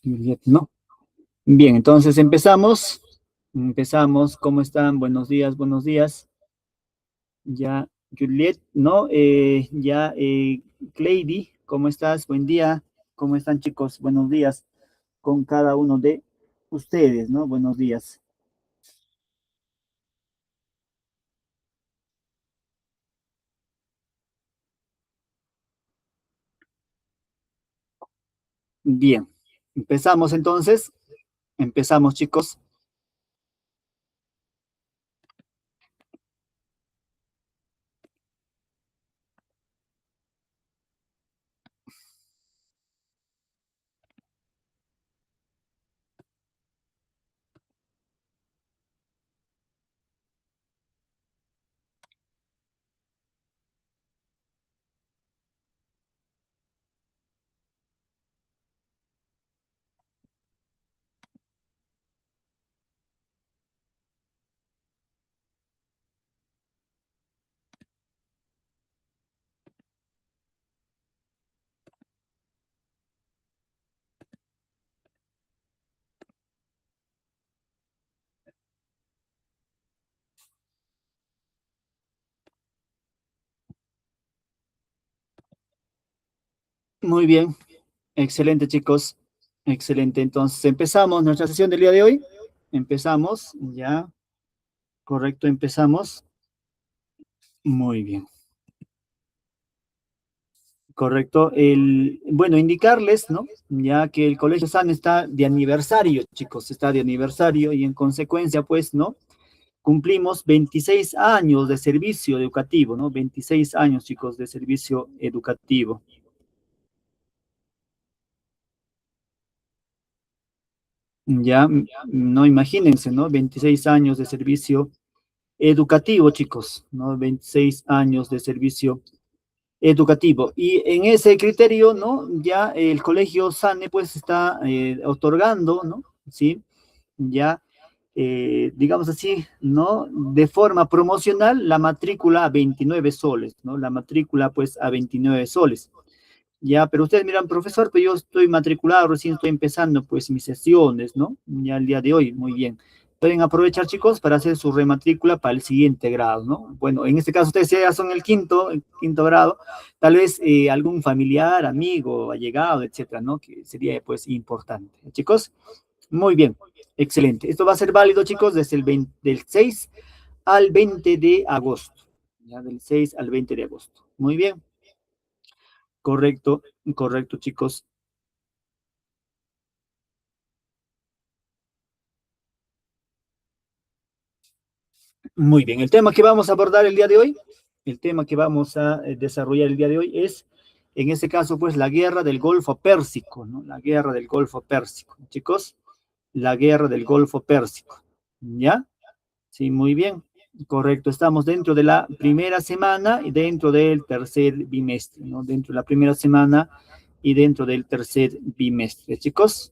Juliet, no. Bien, entonces empezamos. Empezamos. ¿Cómo están? Buenos días, buenos días. Ya, Juliet, ¿no? Ya, Cleidy, ¿cómo estás? Buen día. ¿Cómo están, chicos? Buenos días con cada uno de ustedes, ¿no? Buenos días. Bien, empezamos entonces. Empezamos, chicos. Muy bien, excelente, chicos. Excelente. Entonces, empezamos nuestra sesión del día de hoy. Empezamos, ya, correcto, empezamos. Muy bien. Correcto. Bueno, indicarles, ¿no? Ya que el Colegio San está de aniversario, chicos, está de aniversario y en consecuencia, pues, ¿no? Cumplimos 26 años de servicio educativo, ¿no? 26 años, chicos, de servicio educativo. Ya, no imagínense, ¿no? 26 años de servicio educativo, chicos, ¿no? 26 años de servicio educativo. Y en ese criterio, ¿no? Ya el colegio SANE, pues, está otorgando, ¿no? Sí, ya, digamos así, ¿no? De forma promocional, la matrícula a 29 soles, ¿no? La matrícula, pues, a 29 soles. Ya, pero ustedes miran, profesor, pero yo estoy matriculado, recién estoy empezando, pues, mis sesiones, ¿no? Ya el día de hoy, muy bien. Pueden aprovechar, chicos, para hacer su rematrícula para el siguiente grado, ¿no? Bueno, en este caso ustedes ya son el quinto grado, tal vez algún familiar, amigo, allegado, etcétera, ¿no? Que sería, pues, importante. Chicos, muy bien, excelente. Esto va a ser válido, chicos, desde del 6 al 20 de agosto. Ya, del 6 al 20 de agosto. Muy bien, correcto, correcto, chicos. Muy bien, el tema que vamos a abordar el día de hoy, el tema que vamos a desarrollar el día de hoy es, en este caso, pues, la guerra del Golfo Pérsico, ¿no? La guerra del Golfo Pérsico, chicos, la guerra del Golfo Pérsico. ¿Ya? Sí, muy bien. Correcto, estamos dentro de la primera semana y dentro del tercer bimestre, ¿no? Dentro de la primera semana y dentro del tercer bimestre, chicos.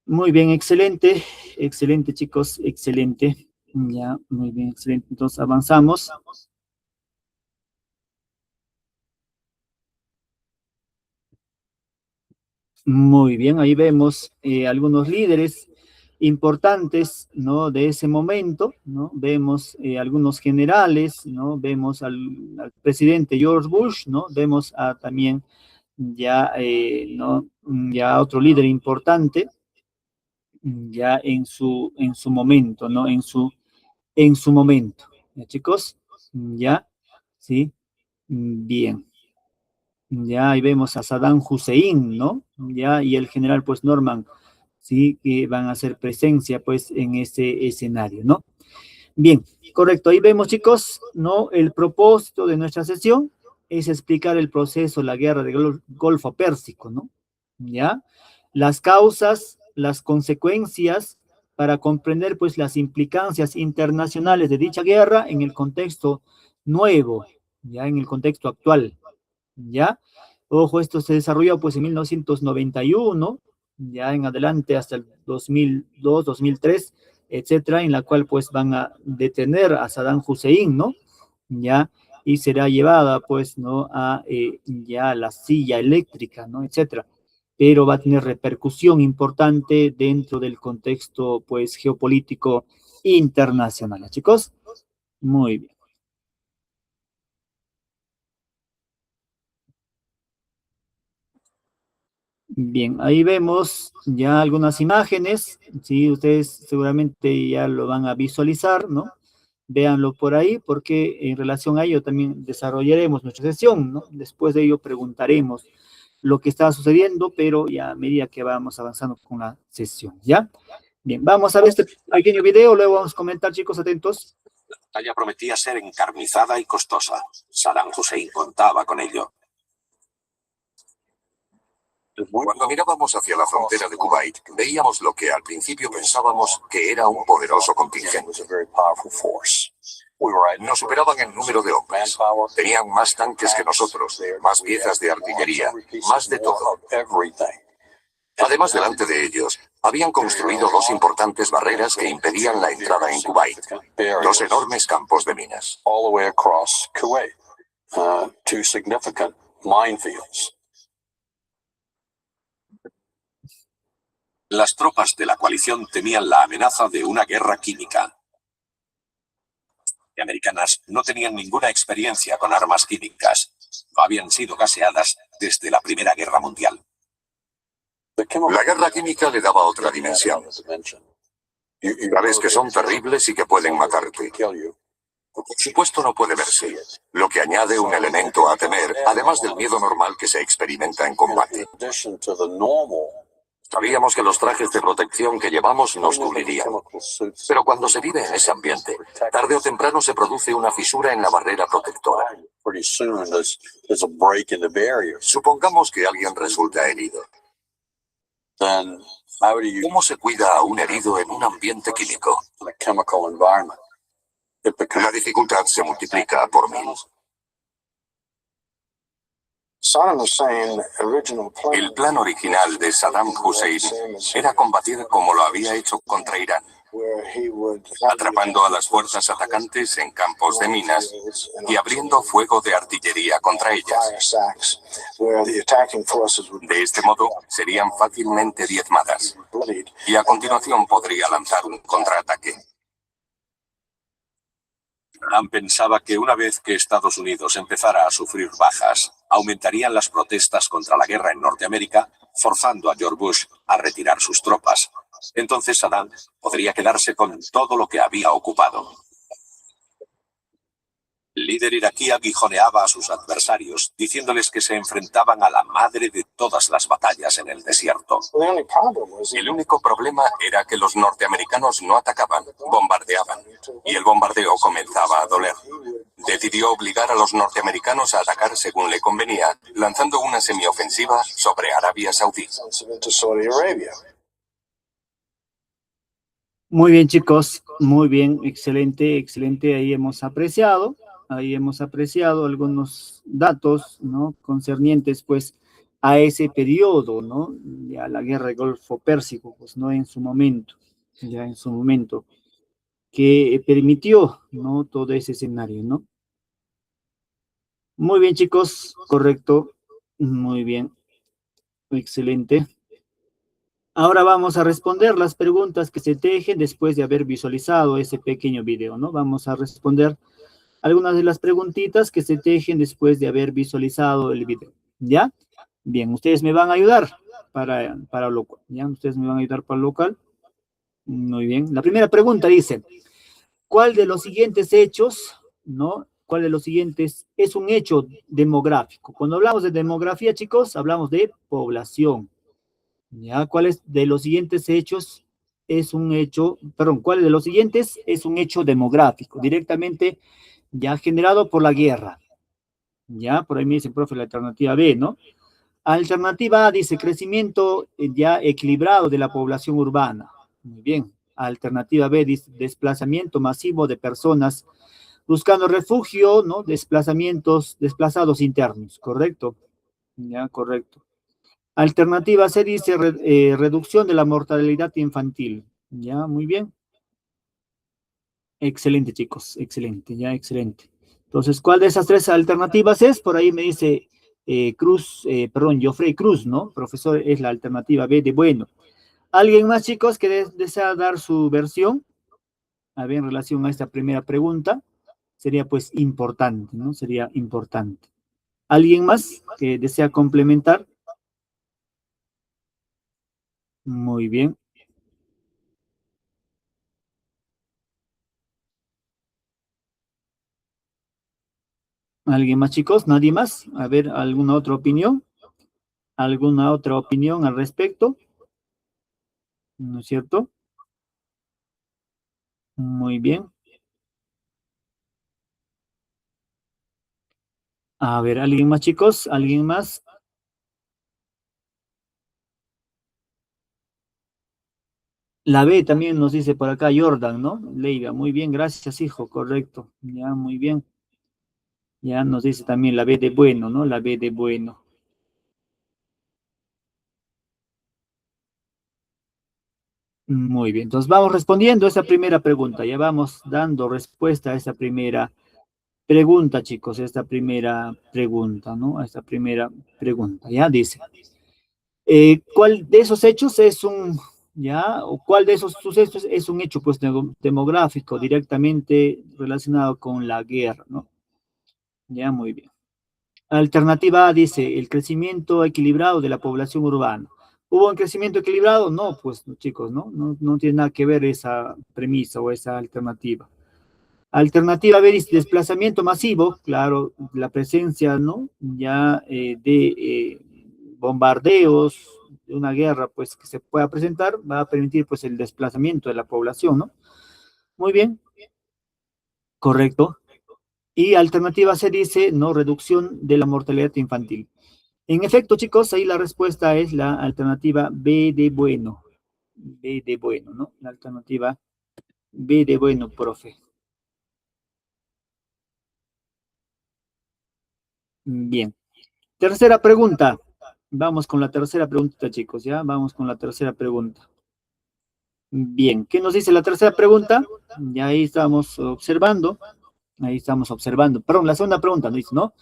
Muy bien, excelente, excelente, chicos, excelente. Ya, muy bien, excelente. Entonces avanzamos. Muy bien, ahí vemos algunos líderes importantes, ¿no? De ese momento, ¿no? Vemos algunos generales, ¿no? Vemos al presidente George Bush, ¿no? Vemos también ya, ¿no? Ya otro líder importante, ya en su momento, ¿no? En su momento. ¿Ya, chicos? Ya, sí, bien. Ya ahí vemos a Saddam Hussein, ¿no? Ya, y el general, pues, Norman, sí, que van a hacer presencia, pues, en ese escenario, ¿no? Bien, correcto. Ahí vemos, chicos, ¿no? El propósito de nuestra sesión es explicar el proceso, la guerra del Golfo Pérsico, ¿no? ¿Ya? Las causas, las consecuencias, para comprender, pues, las implicancias internacionales de dicha guerra en el contexto nuevo, ya en el contexto actual, ¿ya? Ojo, esto se desarrolló, pues, en 1991, ya en adelante hasta el 2002, 2003, etcétera, en la cual, pues, van a detener a Saddam Hussein, ¿no? Ya, y será llevada, pues, ¿no? A ya la silla eléctrica, ¿no? Etcétera. pero va a tener repercusión importante dentro del contexto, pues, geopolítico internacional. Chicos, muy bien. Bien, ahí vemos ya algunas imágenes, sí, ustedes seguramente ya lo van a visualizar, ¿no? Véanlo por ahí, porque en relación a ello también desarrollaremos nuestra sesión, ¿no? Después de ello preguntaremos lo que está sucediendo, pero ya a medida que vamos avanzando con la sesión, ¿ya? Bien, vamos a ver este pequeño video, luego vamos a comentar, chicos, atentos. La batalla prometía ser encarnizada y costosa. Saddam Hussein contaba con ello. Cuando mirábamos hacia la frontera de Kuwait, veíamos lo que al principio pensábamos que era un poderoso contingente. Nos superaban en número de hombres, tenían más tanques que nosotros, más piezas de artillería, más de todo. Además, delante de ellos, habían construido dos importantes barreras que impedían la entrada en Kuwait, dos enormes campos de minas. Las tropas de la coalición temían la amenaza de una guerra química. Las americanas no tenían ninguna experiencia con armas químicas. No habían sido gaseadas desde la Primera Guerra Mundial. La guerra química le daba otra dimensión. Sabes que son terribles y que pueden matarte. Por supuesto no puede verse, lo que añade un elemento a temer, además del miedo normal que se experimenta en combate. Sabíamos que los trajes de protección que llevamos nos cubrirían. Pero cuando se vive en ese ambiente, tarde o temprano se produce una fisura en la barrera protectora. Supongamos que alguien resulta herido. ¿Cómo se cuida a un herido en un ambiente químico? La dificultad se multiplica por 1000. El plan original de Saddam Hussein era combatir como lo había hecho contra Irán, atrapando a las fuerzas atacantes en campos de minas y abriendo fuego de artillería contra ellas. De este modo, serían fácilmente diezmadas, y a continuación podría lanzar un contraataque. Saddam pensaba que una vez que Estados Unidos empezara a sufrir bajas, aumentarían las protestas contra la guerra en Norteamérica, forzando a George Bush a retirar sus tropas. Entonces Saddam podría quedarse con todo lo que había ocupado. El líder iraquí aguijoneaba a sus adversarios, diciéndoles que se enfrentaban a la madre de todas las batallas en el desierto. El único problema era que los norteamericanos no atacaban, bombardeaban, y el bombardeo comenzaba a doler. Decidió obligar a los norteamericanos a atacar según le convenía, lanzando una semiofensiva sobre Arabia Saudí. Muy bien, chicos, muy bien, excelente, excelente. Ahí hemos apreciado algunos datos, ¿no? Concernientes, pues, a ese periodo, ¿no? Ya la guerra del Golfo Pérsico, pues, ¿no? En su momento, que permitió, ¿no? Todo ese escenario, ¿no? Muy bien, chicos, correcto, muy bien, excelente. Ahora vamos a responder las preguntas que se tejen después de haber visualizado ese pequeño video, ¿no? Vamos a responder algunas de las preguntitas que se tejen después de haber visualizado el video, ¿ya? Bien, ustedes me van a ayudar para lo cual, ¿ya? Ustedes me van a ayudar para lo local. Muy bien. La primera pregunta dice, ¿cuál de los siguientes hechos, no? ¿Cuál de los siguientes es un hecho demográfico? Cuando hablamos de demografía, chicos, hablamos de población, ¿ya? ¿Cuáles de los siguientes hechos es un hecho, perdón, cuál de los siguientes es un hecho demográfico, directamente ya generado por la guerra? Ya, por ahí me dice, profe, la alternativa B, ¿no? Alternativa A dice crecimiento ya equilibrado de la población urbana. Muy bien. Alternativa B dice desplazamiento masivo de personas buscando refugio, ¿no? Desplazados internos, ¿correcto? Ya, correcto. Alternativa C dice reducción de la mortalidad infantil. Ya, muy bien. Excelente, chicos, excelente, ya, excelente. Entonces, ¿cuál de esas tres alternativas es? Por ahí me dice Joffrey Cruz, ¿no? Profesor, es la alternativa B de bueno. ¿Alguien más, chicos, que desea dar su versión? A ver, en relación a esta primera pregunta, sería pues importante, ¿no? Sería importante. ¿Alguien más que desea complementar? Muy bien. ¿Alguien más, chicos? ¿Nadie más? A ver, ¿alguna otra opinión? ¿Alguna otra opinión al respecto? ¿No es cierto? Muy bien. A ver, ¿alguien más, chicos? ¿Alguien más? La B también nos dice por acá Jordan, ¿no? Leiva, muy bien, gracias, hijo, correcto. Ya, muy bien. Ya nos dice también la B de bueno, ¿no? La B de bueno. Muy bien, entonces vamos respondiendo a esa primera pregunta. Ya vamos dando respuesta a esa primera pregunta, chicos, a esta primera pregunta, ¿no? A esta primera pregunta, ya dice. ¿Cuál de esos hechos es un, ya, o cuál de esos sucesos es un hecho, pues, demográfico directamente relacionado con la guerra, ¿no? Ya, muy bien. Alternativa A dice, el crecimiento equilibrado de la población urbana. ¿Hubo un crecimiento equilibrado? No, pues, chicos, ¿no? No tiene nada que ver esa premisa o esa alternativa. Alternativa B dice, desplazamiento masivo, claro, la presencia, ¿no? Ya de bombardeos, de una guerra, pues, que se pueda presentar, va a permitir, pues, el desplazamiento de la población, ¿no? Muy bien, correcto. Y alternativa C dice, no, reducción de la mortalidad infantil. En efecto, chicos, ahí la respuesta es la alternativa B de bueno. B de bueno, ¿no? La alternativa B de bueno, profe. Bien. Tercera pregunta. Vamos con la tercera pregunta, chicos, ¿ya? Vamos con la tercera pregunta. Bien, ¿qué nos dice la tercera pregunta? Ya ahí estamos observando. Ahí estamos observando. Perdón, la segunda pregunta nos dice, ¿no?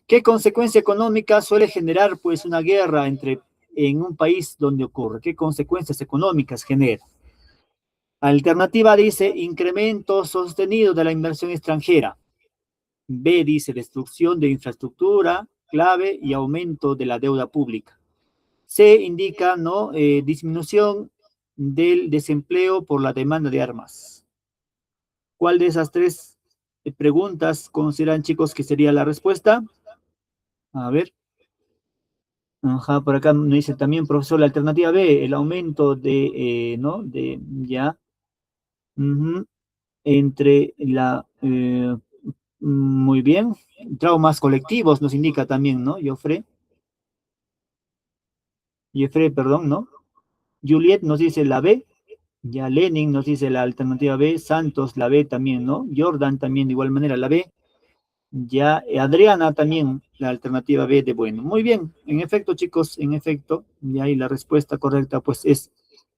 ¿Qué consecuencia económica suele generar, pues, una guerra en un país donde ocurre? ¿Qué consecuencias económicas genera? Alternativa dice incremento sostenido de la inversión extranjera. B dice destrucción de infraestructura clave y aumento de la deuda pública. C indica no disminución del desempleo por la demanda de armas. ¿Cuál de esas tres preguntas consideran, chicos, que sería la respuesta? A ver. Ajá, por acá me dice también, profesor, la alternativa B, el aumento de, ¿no? De, ya, uh-huh, entre la, muy bien, traumas colectivos nos indica también, ¿no? Jeffrey, perdón, ¿no? Juliet nos dice la B, ya Lenin nos dice la alternativa B, Santos la B también, ¿no? Jordan también de igual manera la B, ya Adriana también la alternativa B de bueno. Muy bien, en efecto, chicos, en efecto, y ahí la respuesta correcta pues es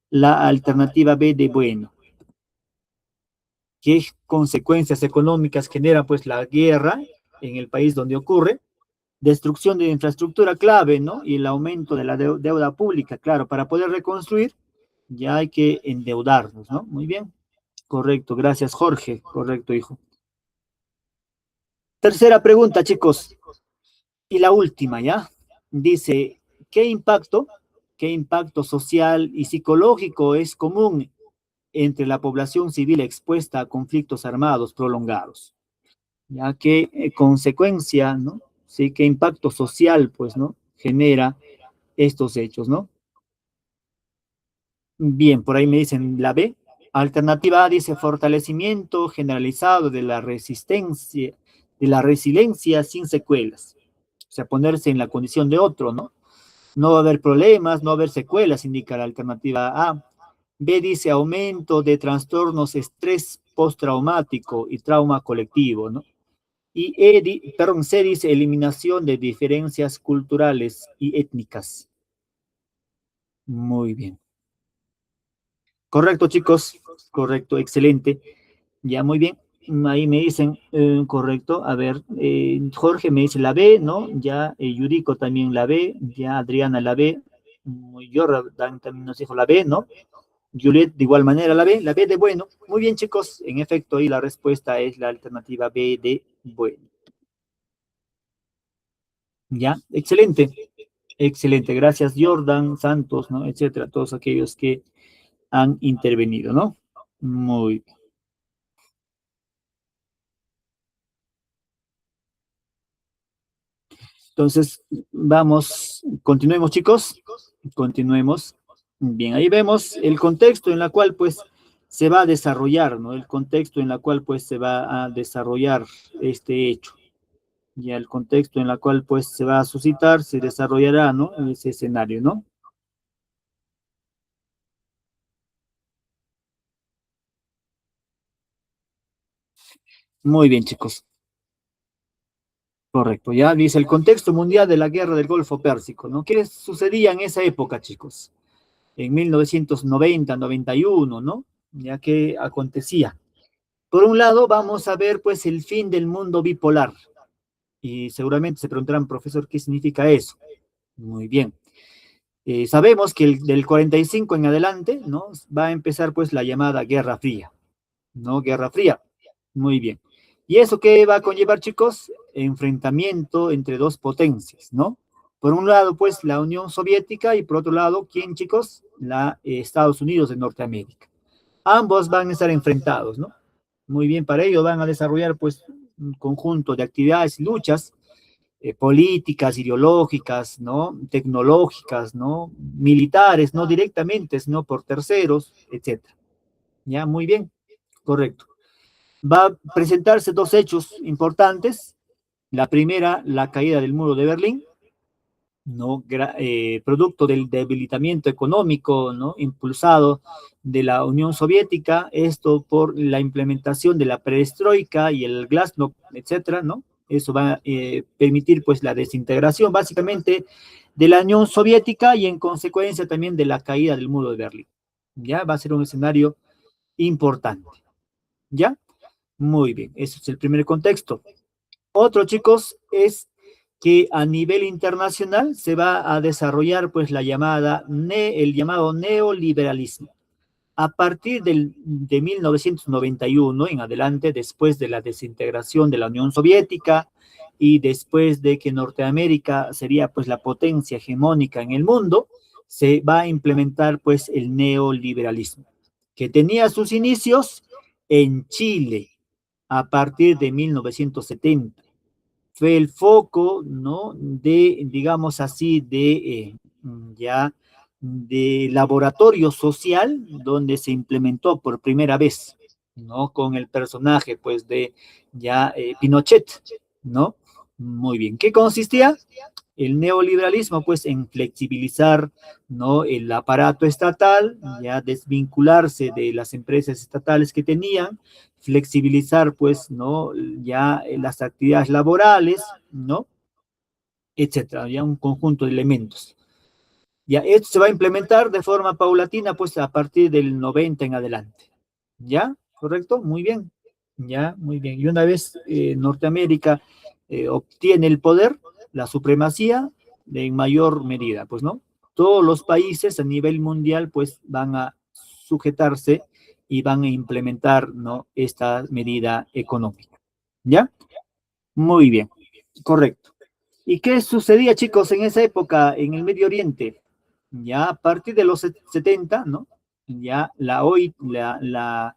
la alternativa B de bueno. ¿Qué consecuencias económicas genera pues la guerra en el país donde ocurre? Destrucción de infraestructura clave, ¿no? Y el aumento de la deuda pública, claro, para poder reconstruir ya hay que endeudarnos, ¿no? Muy bien, correcto, gracias Jorge, correcto, hijo. Tercera pregunta, chicos, y la última, ¿ya? Dice, qué impacto social y psicológico es común entre la población civil expuesta a conflictos armados prolongados? Ya que consecuencia, ¿no? Sí, qué impacto social, pues, ¿no? Genera estos hechos, ¿no? Bien, por ahí me dicen la B. Alternativa A dice fortalecimiento generalizado de la resiliencia sin secuelas. O sea, ponerse en la condición de otro, ¿no? No va a haber problemas, no va a haber secuelas, indica la alternativa A. B dice aumento de trastornos, estrés postraumático y trauma colectivo, ¿no? Y C dice eliminación de diferencias culturales y étnicas. Muy bien. Correcto, chicos. Correcto, excelente. Ya, muy bien. ahí me dicen, correcto, a ver, Jorge me dice la B, ¿no? Ya Yuriko también la B, ya Adriana la B, Jordan también nos dijo la B, ¿no? Juliet de igual manera la B de bueno. Muy bien, chicos, en efecto, ahí la respuesta es la alternativa B de bueno. Ya, excelente, excelente, gracias Jordan, Santos, ¿no? Etcétera, todos aquellos que han intervenido, ¿no? Muy bien. Entonces, vamos, continuemos, chicos, continuemos. Bien, ahí vemos el contexto en el cual, pues, se va a desarrollar, ¿no? El contexto en el cual, pues, se va a desarrollar este hecho. Ya el contexto en el cual, pues, se va a suscitar, se desarrollará, ¿no? En ese escenario, ¿no? Muy bien, chicos. Correcto, ya dice el contexto mundial de la guerra del Golfo Pérsico, ¿no? ¿Qué sucedía en esa época, chicos? En 1990, 91, ¿no? Ya que acontecía. Por un lado, vamos a ver, pues, el fin del mundo bipolar. Y seguramente se preguntarán, profesor, ¿qué significa eso? Muy bien. Sabemos que del 45 en adelante, ¿no? Va a empezar, pues, la llamada Guerra Fría, ¿no? Guerra Fría. Muy bien. ¿Y eso qué va a conllevar, chicos? Enfrentamiento entre dos potencias, ¿no? Por un lado, pues, la Unión Soviética y por otro lado, ¿quién, chicos? La Estados Unidos de Norteamérica. Ambos van a estar enfrentados, ¿no? Muy bien, para ello van a desarrollar, pues, un conjunto de actividades y luchas políticas, ideológicas, ¿no? Tecnológicas, ¿no? Militares, no directamente, sino por terceros, etcétera. Ya, muy bien, correcto. Va a presentarse dos hechos importantes. La primera, la caída del muro de Berlín, ¿no? Producto del debilitamiento económico, ¿no? Impulsado de la Unión Soviética, esto por la implementación de la perestroika y el glasnost, etcétera, ¿no? Eso va a permitir, pues, la desintegración, básicamente, de la Unión Soviética y, en consecuencia, también de la caída del muro de Berlín. ¿Ya? Va a ser un escenario importante. ¿Ya? Muy bien, ese es el primer contexto. Otro, chicos, es que a nivel internacional se va a desarrollar, pues, el llamado neoliberalismo. A partir de 1991 en adelante, después de la desintegración de la Unión Soviética y después de que Norteamérica sería, pues, la potencia hegemónica en el mundo, se va a implementar, pues, el neoliberalismo, que tenía sus inicios en Chile a partir de 1970. Fue el foco, ¿no? De, digamos así, ya, de laboratorio social donde se implementó por primera vez, ¿no? Con el personaje, pues, de ya Pinochet, ¿no? Muy bien. ¿Qué consistía? El neoliberalismo, pues, en flexibilizar, ¿no? El aparato estatal, ya desvincularse de las empresas estatales que tenían, flexibilizar, pues, ¿no? Ya las actividades laborales, ¿no? Etcétera, ya un conjunto de elementos. Ya esto se va a implementar de forma paulatina, pues, a partir del 90 en adelante. ¿Ya? ¿Correcto? Muy bien. Ya, muy bien. Y una vez Norteamérica obtiene el poder, la supremacía, en mayor medida, pues, ¿no? Todos los países a nivel mundial, pues, van a sujetarse y van a implementar, ¿no? Esta medida económica. ¿Ya? Muy bien. Correcto. ¿Y qué sucedía, chicos, en esa época en el Medio Oriente? Ya a partir de los 70, ¿no? Ya la OIT, la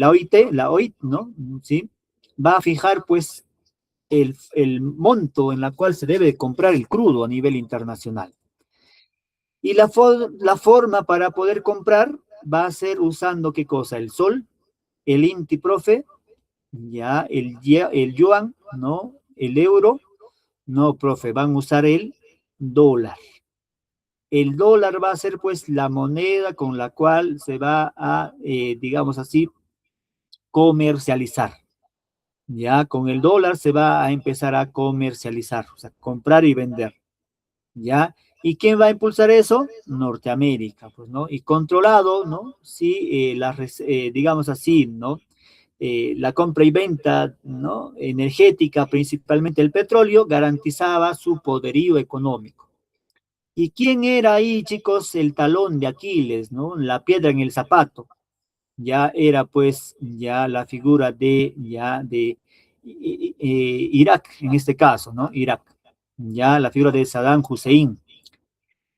OIT, ¿no? ¿Sí? Va a fijar, pues, el monto en la cual se debe comprar el crudo a nivel internacional. Y la forma para poder comprar va a ser usando, ¿qué cosa? El sol, el INTI, profe, ya el yuan, ¿no? El euro, no, profe, van a usar el dólar. El dólar va a ser, pues, la moneda con la cual se va a, digamos así, comercializar. Ya con el dólar se va a empezar a comercializar, o sea, comprar y vender. ¿Ya? ¿Y quién va a impulsar eso? Norteamérica, pues, ¿no? Y controlado, ¿no? Sí, digamos así, ¿no? la compra y venta, ¿no?, energética, principalmente el petróleo, garantizaba su poderío económico. ¿Y quién era ahí, chicos, el talón de Aquiles, ¿no?, la piedra en el zapato? Ya era pues ya la figura de Irak, en este caso, ¿no? Irak, ya la figura de Saddam Hussein.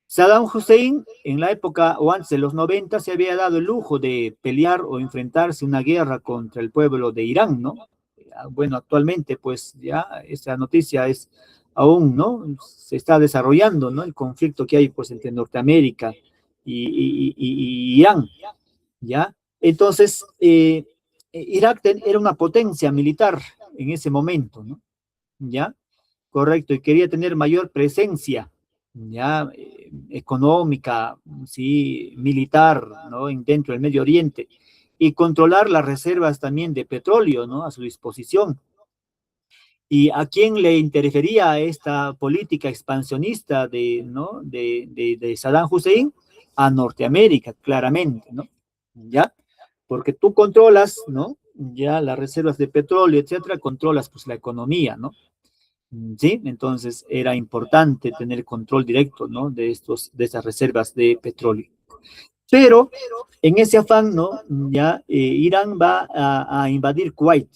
Saddam Hussein, en la época o antes de los 90, se había dado el lujo de pelear o enfrentarse una guerra contra el pueblo de Irán, ¿no? Bueno, actualmente, pues ya esa noticia es aún, ¿no? Se está desarrollando, ¿no? El conflicto que hay, pues, entre Norteamérica y Irán, ¿ya? Entonces, Irak era una potencia militar en ese momento, ¿no? ¿Ya? Correcto, y quería tener mayor presencia, ya, económica, sí, militar, ¿no?, dentro del Medio Oriente, y controlar las reservas también de petróleo, ¿no?, a su disposición. ¿Y a quién le interfería esta política expansionista ¿no?, de Saddam Hussein? A Norteamérica, claramente, ¿no? ¿Ya? Porque tú controlas, ¿no?, ya las reservas de petróleo, etcétera, controlas pues la economía, ¿no? ¿Sí? Entonces era importante tener control directo, ¿no?, de esas reservas de petróleo. Pero en ese afán, ¿no?, ya Irán va a invadir Kuwait,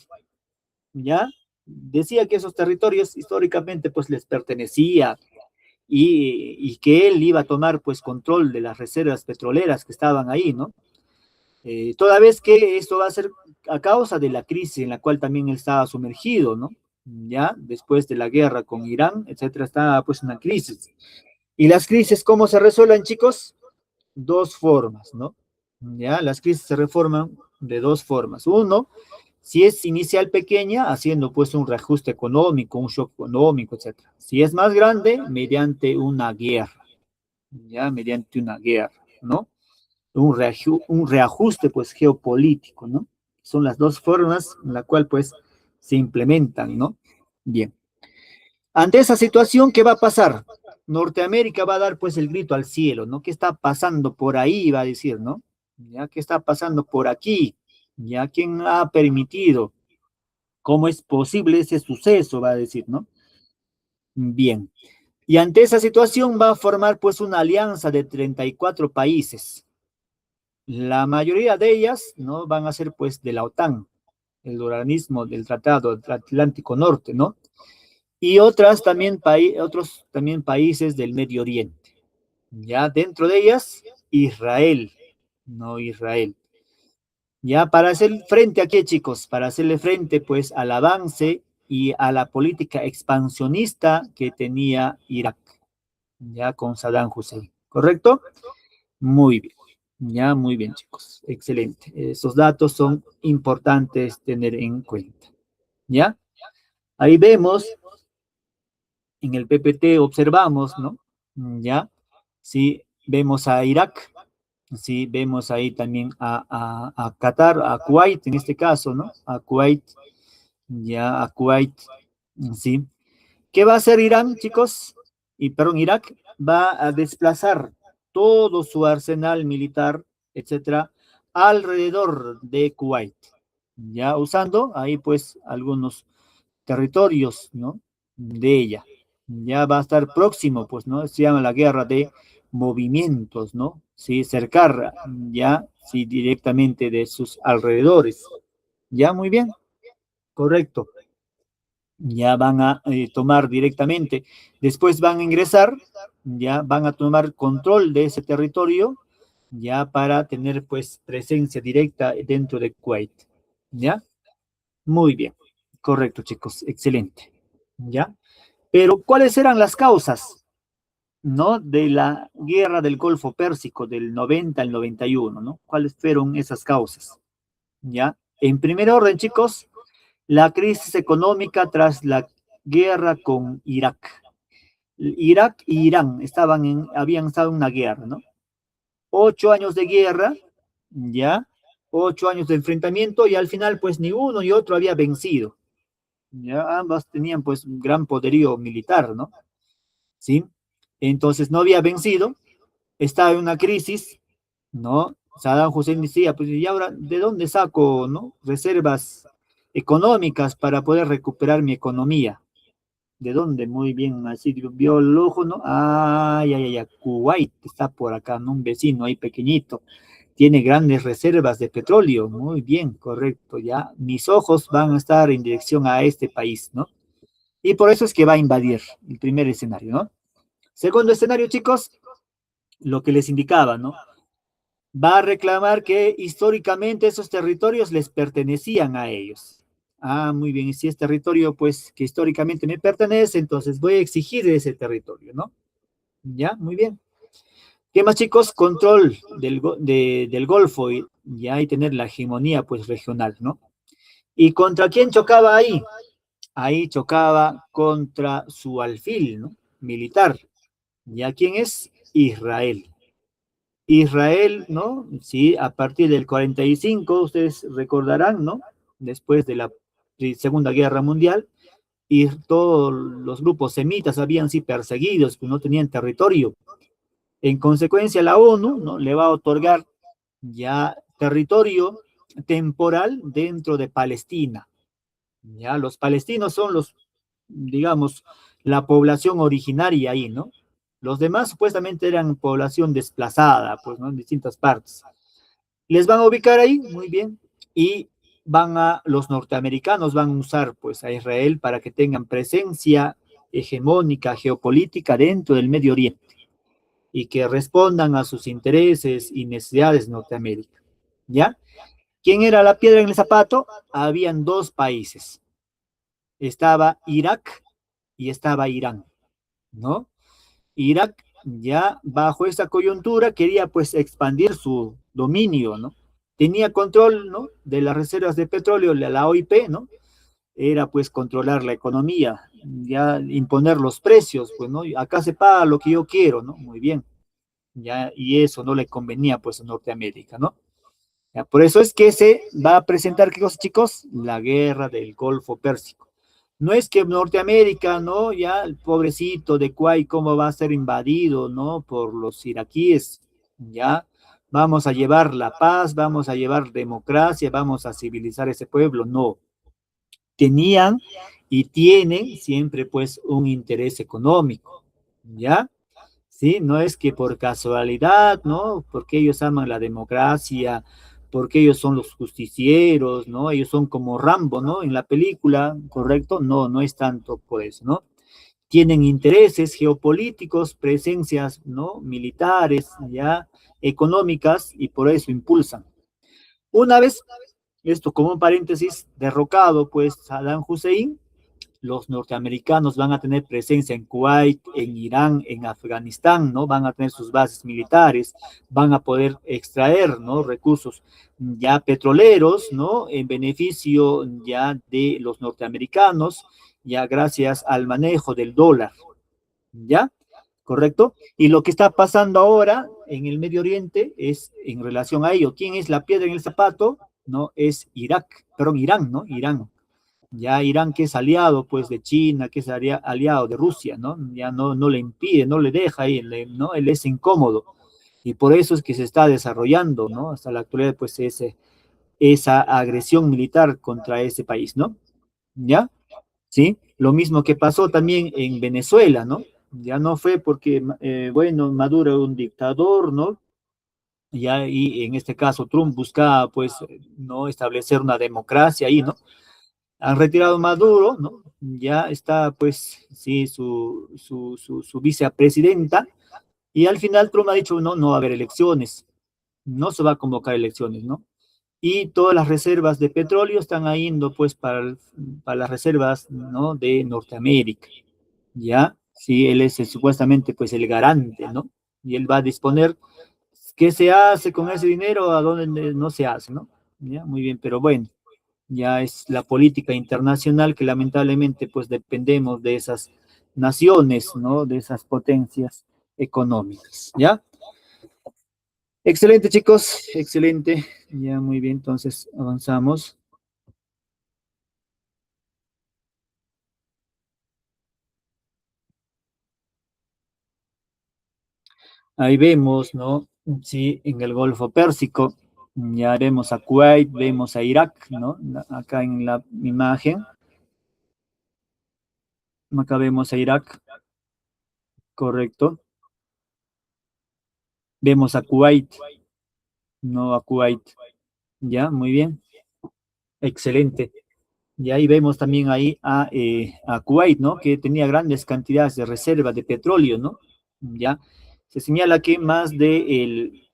¿ya? Decía que esos territorios históricamente pues les pertenecía y que él iba a tomar pues control de las reservas petroleras que estaban ahí, ¿no? Toda vez que esto va a ser a causa de la crisis en la cual también él estaba sumergido, ¿no? Ya después de la guerra con Irán, etcétera, estaba pues una crisis. ¿Y las crisis cómo se resuelven, chicos? Dos formas, ¿no? Ya, las crisis se reforman de dos formas. Uno, si es inicial pequeña, haciendo pues un reajuste económico, un shock económico, etcétera. Si es más grande, mediante una guerra, ya, mediante una guerra, ¿no? Un reajuste pues geopolítico, ¿no? Son las dos formas en la cual pues se implementan, ¿no? Bien. Ante esa situación, ¿qué va a pasar? Norteamérica va a dar pues el grito al cielo, ¿no? ¿Qué está pasando por ahí? Va a decir, ¿no? ¿Ya qué está pasando por aquí? ¿Ya quién ha permitido? ¿Cómo es posible ese suceso? Va a decir, ¿no? Bien. Y ante esa situación va a formar pues una alianza de 34 países. La mayoría de ellas, ¿no?, van a ser pues de la OTAN, el organismo del Tratado Atlántico Norte, ¿no? Y otros también países del Medio Oriente. Ya dentro de ellas, Israel, no Israel. Ya para hacer frente a qué, chicos, para hacerle frente pues al avance y a la política expansionista que tenía Irak, ya con Saddam Hussein, ¿correcto? Muy bien, ya muy bien, chicos, excelente. Esos datos son importantes tener en cuenta, ¿ya? Ahí vemos, en el PPT observamos, ¿no? ¿Ya? Sí, vemos a Irak, sí, vemos ahí también a Qatar, a Kuwait en este caso, ¿no? A Kuwait, ya, a Kuwait, sí. ¿Qué va a hacer Irán, chicos? Perdón, Irak va a desplazar todo su arsenal militar, etcétera, alrededor de Kuwait, ya usando ahí pues algunos territorios, ¿no?, de ella. Ya va a estar próximo, pues, ¿no? Se llama la guerra de movimientos, ¿no? Sí, cercar, ya, sí, directamente de sus alrededores. Ya, muy bien, correcto. Ya van a tomar directamente, después van a ingresar, ya van a tomar control de ese territorio, ya para tener pues presencia directa dentro de Kuwait, ¿ya? Muy bien, correcto, chicos, excelente, ¿ya? Pero, ¿cuáles eran las causas, no, de la guerra del Golfo Pérsico del 90 al 91, ¿no? ¿Cuáles fueron esas causas? ¿Ya? En primer orden, chicos, la crisis económica tras la guerra con Irak. Irak y Irán habían estado en una guerra, ¿no? 8 años de guerra, ¿ya? 8 años de enfrentamiento y al final, pues, ni uno ni otro había vencido. Ya ambas tenían, pues, un gran poderío militar, ¿no? ¿Sí? Entonces no había vencido, estaba en una crisis, ¿no? Saddam Hussein decía, pues, ¿y ahora de dónde saco, no? Reservas económicas para poder recuperar mi economía. ¿De dónde? Muy bien, así vio el ojo, ¿no? Ay, ay, ay, ay, Kuwait está por acá, ¿no? Un vecino ahí pequeñito. Tiene grandes reservas de petróleo. Muy bien, correcto, ya. Mis ojos van a estar en dirección a este país, ¿no? Y por eso es que va a invadir el primer escenario, ¿no? Segundo escenario, chicos, lo que les indicaba, ¿no? Va a reclamar que históricamente esos territorios les pertenecían a ellos. Ah, muy bien, y si es territorio, pues, que históricamente me pertenece, entonces voy a exigir ese territorio, ¿no? Ya, muy bien. ¿Qué más, chicos? Control del Golfo y ya y tener la hegemonía, pues, regional, ¿no? ¿Y contra quién chocaba ahí? Ahí chocaba contra su alfil, ¿no? Militar. ¿Ya quién es? Israel. Israel, ¿no? Sí, a partir del 45, ustedes recordarán, ¿no? Después de la Segunda Guerra Mundial, y todos los grupos semitas habían sido perseguidos, pues no tenían territorio. En consecuencia, la ONU, ¿no? Le va a otorgar ya territorio temporal dentro de Palestina. Ya los palestinos son los, digamos, la población originaria ahí, ¿no? Los demás supuestamente eran población desplazada, pues, ¿no? En distintas partes. Les van a ubicar ahí, muy bien, y los norteamericanos van a usar, pues, a Israel para que tengan presencia hegemónica, geopolítica dentro del Medio Oriente y que respondan a sus intereses y necesidades de Norteamérica, ¿ya? ¿Quién era la piedra en el zapato? Habían dos países. Estaba Irak y estaba Irán, ¿no? Irak ya bajo esta coyuntura quería pues expandir su dominio, ¿no? Tenía control, ¿no? De las reservas de petróleo, la OIP, ¿no? Era pues controlar la economía, ya imponer los precios, pues, ¿no? Acá se paga lo que yo quiero, ¿no? Muy bien, ya, y eso no le convenía pues a Norteamérica, ¿no? Ya, por eso es que se va a presentar, ¿qué cosa, chicos? La guerra del Golfo Pérsico. No es que Norteamérica, ¿no? Ya el pobrecito de Kuwait, ¿cómo va a ser invadido, ¿no? Por los iraquíes, ¿ya? Vamos a llevar la paz, vamos a llevar democracia, vamos a civilizar ese pueblo. No. Tenían y tienen siempre, pues, un interés económico, ¿ya? ¿Sí? No es que por casualidad, ¿no? Porque ellos aman la democracia, porque ellos son los justicieros, ¿no? Ellos son como Rambo, ¿no? En la película, ¿correcto? No, no es tanto por eso, ¿no? Tienen intereses geopolíticos, presencias, ¿no? Militares, ya, económicas, y por eso impulsan. Una vez, esto como un paréntesis, derrocado, pues, Saddam Hussein, los norteamericanos van a tener presencia en Kuwait, en Irán, en Afganistán, ¿no? Van a tener sus bases militares, van a poder extraer, ¿no? Recursos ya petroleros, ¿no? En beneficio ya de los norteamericanos, ya gracias al manejo del dólar, ¿ya? ¿Correcto? Y lo que está pasando ahora en el Medio Oriente es en relación a ello. ¿Quién es la piedra en el zapato? No, es Irak, perdón, Irán, ¿no? Irán. Ya Irán, que es aliado pues de China, que es aliado de Rusia, ¿no? Ya no le impide, no le deja ahí, ¿no? Él es incómodo. Y por eso es que se está desarrollando, ¿no? Hasta la actualidad, pues esa agresión militar contra ese país, ¿no? ¿Ya? ¿Sí? Lo mismo que pasó también en Venezuela, ¿no? Ya no fue porque, bueno, Maduro era un dictador, ¿no? Ya, y en este caso Trump buscaba, pues, no establecer una democracia ahí, ¿no? Han retirado Maduro, ¿no? Ya está, pues, sí, su vicepresidenta, y al final Trump ha dicho, no, no va a haber elecciones, no se va a convocar elecciones, ¿no? Y todas las reservas de petróleo están yendo, pues, para las reservas, ¿no? De Norteamérica, ¿ya? Sí, él es supuestamente, pues, el garante, ¿no? Y él va a disponer qué se hace con ese dinero, a dónde no se hace, ¿no? ¿Ya? Muy bien, pero bueno, ya es la política internacional que lamentablemente pues dependemos de esas naciones, ¿no? De esas potencias económicas, ¿ya? Excelente, chicos, excelente. Ya, muy bien, entonces avanzamos. Ahí vemos, ¿no? Sí, en el Golfo Pérsico. Ya vemos a Kuwait, vemos a Irak, ¿no? Acá en la imagen, acá vemos a Irak, correcto. Vemos a Kuwait, no a Kuwait. Ya, muy bien, excelente. Y ahí vemos también ahí a Kuwait, ¿no? Que tenía grandes cantidades de reserva de petróleo, ¿no? Ya, se señala que más del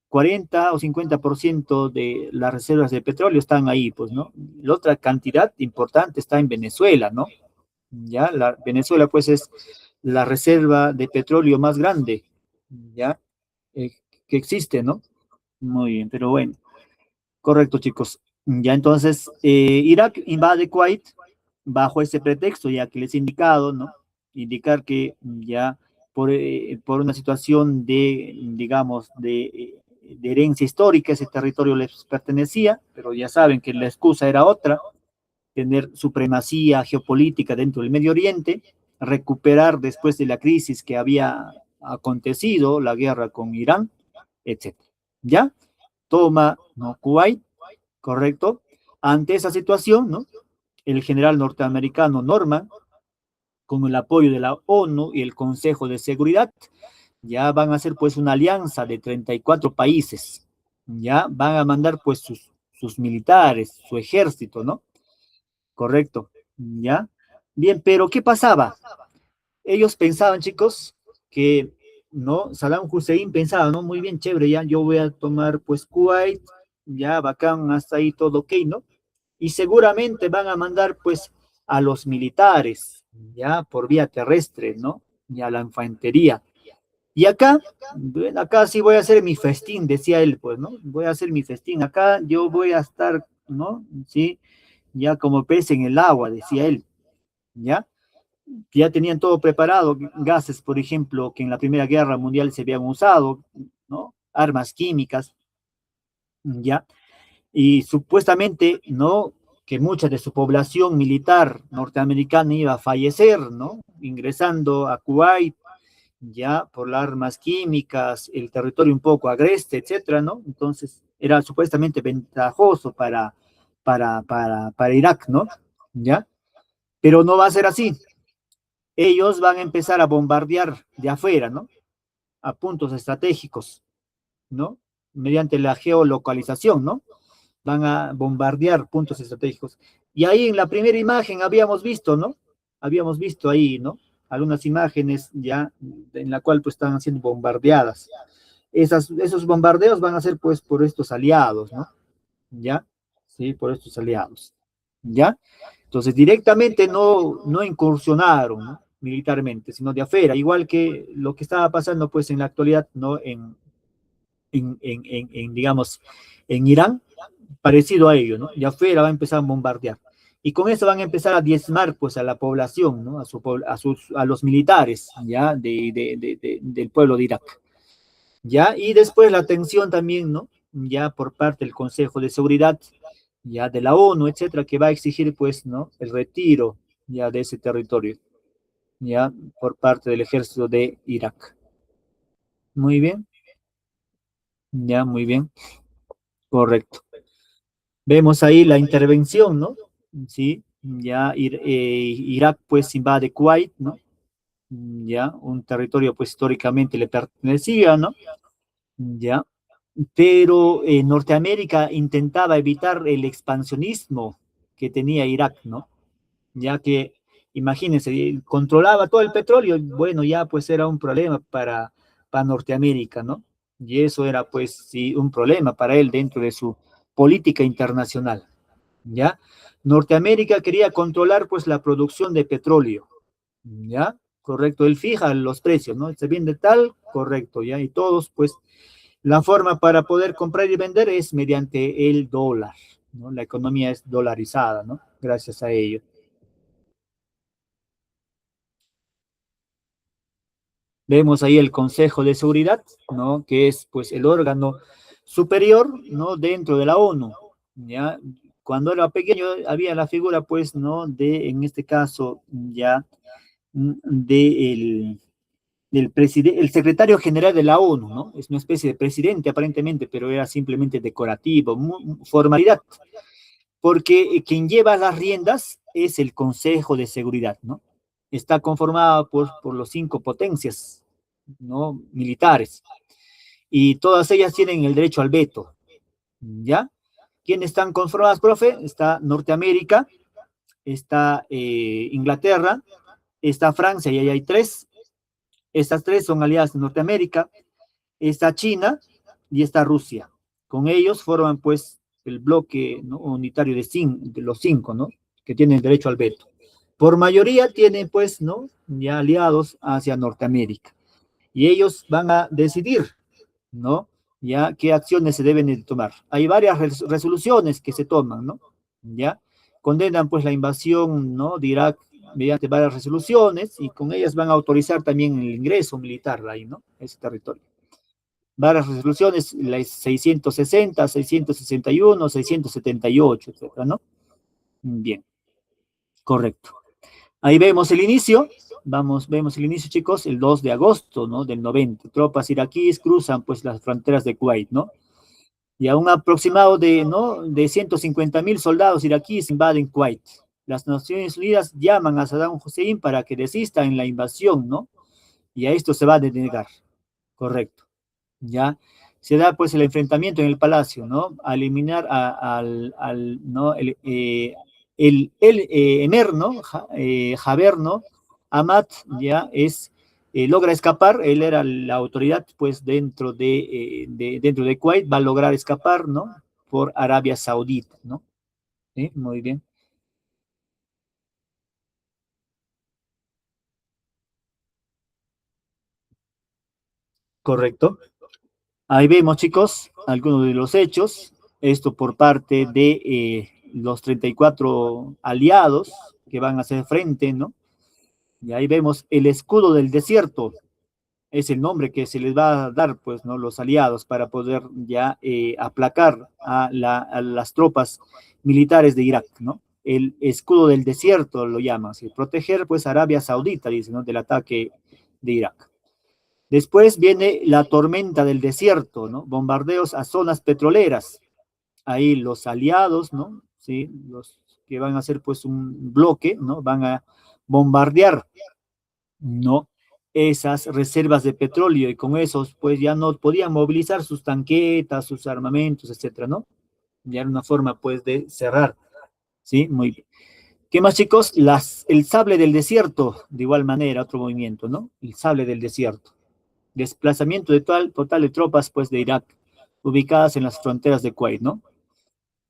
40 o 50% de las reservas de petróleo están ahí, pues, ¿no? La otra cantidad importante está en Venezuela, ¿no? Ya, Venezuela, pues, es la reserva de petróleo más grande, ya, eh, que existe, ¿no? Muy bien, pero bueno, correcto, chicos. Ya entonces, Irak invade Kuwait bajo ese pretexto, ya que les he indicado, ¿no? Indicar que ya por una situación de, digamos, de herencia histórica, ese territorio les pertenecía, pero ya saben que la excusa era otra, tener supremacía geopolítica dentro del Medio Oriente, recuperar después de la crisis que había acontecido, la guerra con Irán, etcétera. ¿Ya? Toma, ¿no? Kuwait, correcto. Ante esa situación, ¿no? El general norteamericano Norman, con el apoyo de la ONU y el Consejo de Seguridad, ya van a hacer pues una alianza de 34 países, ya van a mandar pues sus militares, su ejército, ¿no? Correcto, ¿ya? Bien, pero ¿qué pasaba? Ellos pensaban, chicos, que, ¿no? Saddam Hussein pensaba, ¿no? Muy bien, chévere, ya yo voy a tomar pues Kuwait, ya bacán, hasta ahí todo ok, ¿no? Y seguramente van a mandar pues a los militares, ya por vía terrestre, ¿no? Y a la infantería. Y acá, bueno, acá sí voy a hacer mi festín, decía él, pues, ¿no? Voy a hacer mi festín. Acá yo voy a estar, ¿no? Sí, ya como pez en el agua, decía él, ¿ya? Ya tenían todo preparado, gases, por ejemplo, que en la Primera Guerra Mundial se habían usado, ¿no? Armas químicas, ¿ya? Y supuestamente, ¿no? Que mucha de su población militar norteamericana iba a fallecer, ¿no? Ingresando a Kuwait, ya por las armas químicas, el territorio un poco agreste, etcétera, ¿no? Entonces era supuestamente ventajoso para Irak, ¿no? ¿Ya? Pero no va a ser así. Ellos van a empezar a bombardear de afuera, ¿no? A puntos estratégicos, ¿no? Mediante la geolocalización, ¿no? Van a bombardear puntos estratégicos. Y ahí en la primera imagen habíamos visto, ¿no? Habíamos visto ahí, ¿no? Algunas imágenes ya en la cual pues están siendo bombardeadas. Esos bombardeos van a ser pues por estos aliados, ¿no? ¿Ya? Sí, por estos aliados. ¿Ya? Entonces directamente no incursionaron, ¿no? Militarmente, sino de afuera, igual que lo que estaba pasando pues en la actualidad, ¿no? Digamos, en Irán, parecido a ello, ¿no? De afuera va a empezar a bombardear. Y con eso van a empezar a diezmar pues a la población, ¿no? A los militares, ¿ya? Del pueblo de Irak. ¿Ya? Y después la atención también, ¿no? Ya por parte del Consejo de Seguridad, ya de la ONU, etcétera, que va a exigir, pues, ¿no? El retiro ya de ese territorio, ya por parte del ejército de Irak. Muy bien, ya, muy bien, correcto. Vemos ahí la intervención, ¿no? Sí, ya Irak, pues, invade Kuwait, ¿no? Ya, un territorio, pues, históricamente le pertenecía, ¿no? Ya, pero Norteamérica intentaba evitar el expansionismo que tenía Irak, ¿no? Ya que, imagínense, controlaba todo el petróleo, bueno, ya pues era un problema para Norteamérica, ¿no? Y eso era pues sí un problema para él dentro de su política internacional, ¿ya? Norteamérica quería controlar pues la producción de petróleo, ¿ya? Correcto, él fija los precios, ¿no? Se vende tal, correcto, ¿ya? Y todos pues la forma para poder comprar y vender es mediante el dólar, ¿no? La economía es dolarizada, ¿no? Gracias a ello. Vemos ahí el Consejo de Seguridad, ¿no? Que es pues el órgano superior, ¿no? Dentro de la ONU, ¿ya? Cuando era pequeño había la figura pues, ¿no? De, en este caso, ya, de el secretario general de la ONU, ¿no? Es una especie de presidente aparentemente, pero era simplemente decorativo, formalidad, porque quien lleva las riendas es el Consejo de Seguridad, ¿no? Está conformado por los 5 potencias, ¿no? Militares, y todas ellas tienen el derecho al veto, ¿ya? ¿Quiénes están conformadas, profe? Está Norteamérica, está Inglaterra, está Francia, y ahí hay 3. Estas 3 son aliadas de Norteamérica, está China y está Rusia. Con ellos forman, pues, el bloque, ¿no?, unitario de los 5, ¿no?, que tienen derecho al veto. Por mayoría tienen, pues, ¿no?, ya aliados hacia Norteamérica. Y ellos van a decidir, ¿no?, ya qué acciones se deben de tomar. Hay varias resoluciones que se toman, ¿no? Ya condenan, pues, la invasión, ¿no?, de Irak mediante varias resoluciones, y con ellas van a autorizar también el ingreso militar ahí, ¿no?, ese territorio. Varias resoluciones, las 660, 661, 678, etcétera, ¿no? Bien, correcto. Ahí vemos el inicio, vemos el inicio, chicos, el 2 de agosto, ¿no?, del 90. Tropas iraquíes cruzan, pues, las fronteras de Kuwait, ¿no? Y a un aproximado ¿no?, de 150.000 soldados iraquíes invaden Kuwait. Las Naciones Unidas llaman a Saddam Hussein para que desista en la invasión, ¿no? Y a esto se va a denegar, correcto. Ya se da, pues, el enfrentamiento en el palacio, ¿no? A eliminar ¿no?, Emer, ¿no? Jaber, ¿no? Ahmad, ya logra escapar. Él era la autoridad, pues, dentro de Kuwait, va a lograr escapar, ¿no?, por Arabia Saudita, ¿no? ¿Sí? Muy bien. Correcto. Ahí vemos, chicos, algunos de los hechos. Esto por parte de los 34 aliados que van a hacer frente, ¿no? Y ahí vemos el escudo del desierto. Es el nombre que se les va a dar, pues, ¿no?, los aliados, para poder ya aplacar a las tropas militares de Irak, ¿no? El escudo del desierto lo llaman, ¿sí? Proteger, pues, a Arabia Saudita, dice, ¿no?, del ataque de Irak. Después viene la tormenta del desierto, ¿no? Bombardeos a zonas petroleras. Ahí los aliados, ¿no? Sí, los que van a hacer, pues, un bloque, ¿no?, van a bombardear, ¿no?, esas reservas de petróleo, y con esos, pues, ya no podían movilizar sus tanquetas, sus armamentos, etcétera, ¿no? Ya era una forma, pues, de cerrar, ¿sí? Muy bien. ¿Qué más, chicos? El sable del desierto, de igual manera, otro movimiento, ¿no? El sable del desierto. Desplazamiento total de tropas, pues, de Irak, ubicadas en las fronteras de Kuwait, ¿no?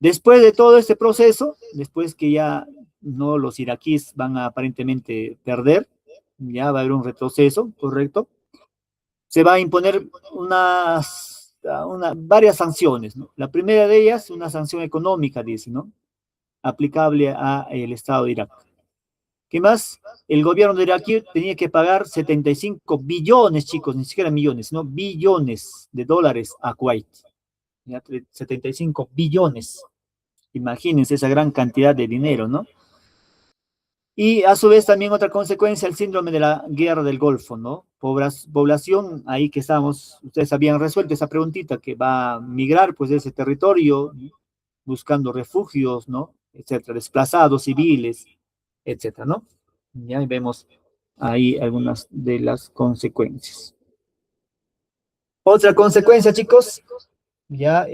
Después de todo este proceso, después que ya, no, los iraquíes van a aparentemente perder, ya va a haber un retroceso, ¿correcto? Se va a imponer varias sanciones, ¿no? La primera de ellas, una sanción económica, dice, ¿no?, aplicable al Estado de Irak. ¿Qué más? El gobierno de Irak tenía que pagar 75 billones, chicos, ni siquiera millones, sino billones de dólares a Kuwait. Ya, 75 billones. Imagínense esa gran cantidad de dinero, ¿no? Y a su vez también otra consecuencia, el síndrome de la guerra del Golfo, ¿no? Población, ahí que estamos, ustedes habían resuelto esa preguntita, que va a migrar, pues, de ese territorio, buscando refugios, ¿no?, etcétera, desplazados civiles, etcétera, ¿no? Ya vemos ahí algunas de las consecuencias. Otra consecuencia, chicos, ya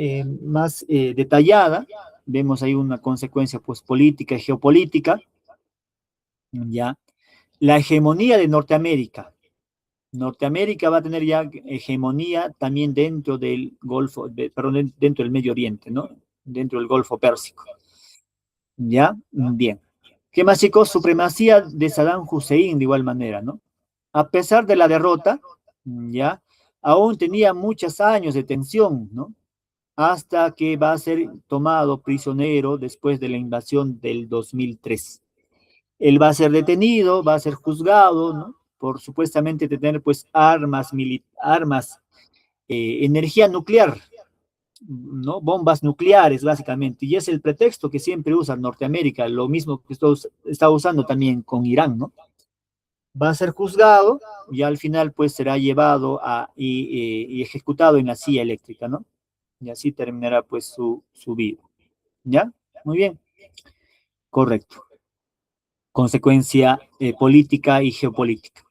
más detallada, vemos ahí una consecuencia, pues, política y geopolítica, ya, la hegemonía de Norteamérica. Norteamérica va a tener ya hegemonía también dentro del Golfo, perdón, dentro del Medio Oriente, ¿no? Dentro del Golfo Pérsico. ¿Ya? Bien. ¿Qué más, chicos? Supremacía de Saddam Hussein de igual manera, ¿no? A pesar de la derrota, ¿ya?, aún tenía muchos años de tensión, ¿no? Hasta que va a ser tomado prisionero después de la invasión del 2003. Él va a ser detenido, va a ser juzgado, ¿no?, por supuestamente tener, pues, energía nuclear, ¿no? Bombas nucleares, básicamente. Y es el pretexto que siempre usa Norteamérica, lo mismo que está usando también con Irán, ¿no? va a ser juzgado y al final pues será llevado y ejecutado en la silla eléctrica, ¿no? Y así terminará pues su vida. ¿Ya? Muy bien. Correcto. Consecuencia política y geopolítica.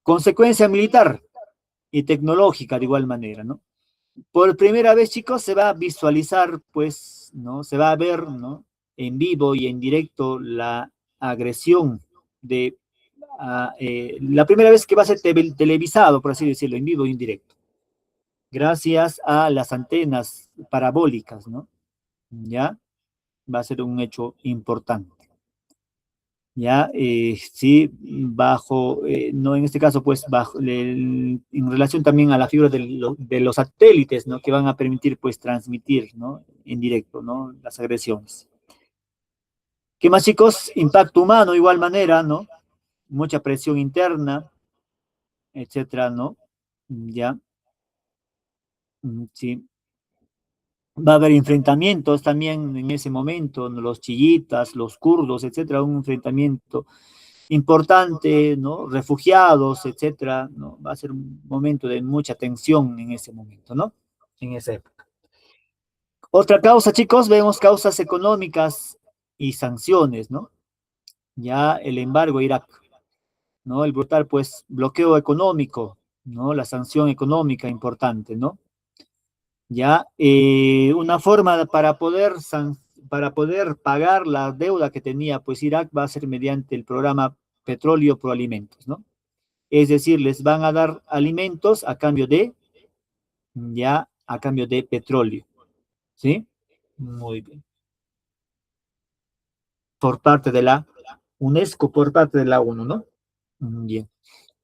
Consecuencia militar y tecnológica de igual manera, ¿no? Por primera vez, chicos, se va a visualizar, pues, ¿no? Se va a ver, ¿no? En vivo y en directo la agresión de la primera vez que va a ser televisado, por así decirlo, en vivo y en directo, gracias a las antenas parabólicas, ¿no? Ya va a ser un hecho importante. Ya, sí, bajo, no en este caso, pues, en relación también a la figura de los satélites, ¿no? Que van a permitir, pues, transmitir, ¿no? En directo, ¿no? Las agresiones. ¿Qué más, chicos? Impacto humano, igual manera, ¿no? Mucha presión interna, etcétera, ¿no? Ya, sí. Va a haber enfrentamientos también en ese momento, ¿no? Los chiitas, los kurdos, etcétera, un enfrentamiento importante, ¿no? Refugiados, etcétera, ¿no? Va a ser un momento de mucha tensión en ese momento, ¿no? En esa época. Otra causa, chicos, vemos causas económicas y sanciones, ¿no? Ya el embargo a Irak, ¿no? El brutal, pues, bloqueo económico, ¿no? La sanción económica importante, ¿no? Ya, una forma para poder pagar la deuda que tenía, pues, Irak va a ser mediante el programa Petróleo por Alimentos, ¿no? Es decir, les van a dar alimentos a cambio de petróleo, ¿sí? Muy bien. Por parte de la UNESCO, por parte de la ONU, ¿no? Bien.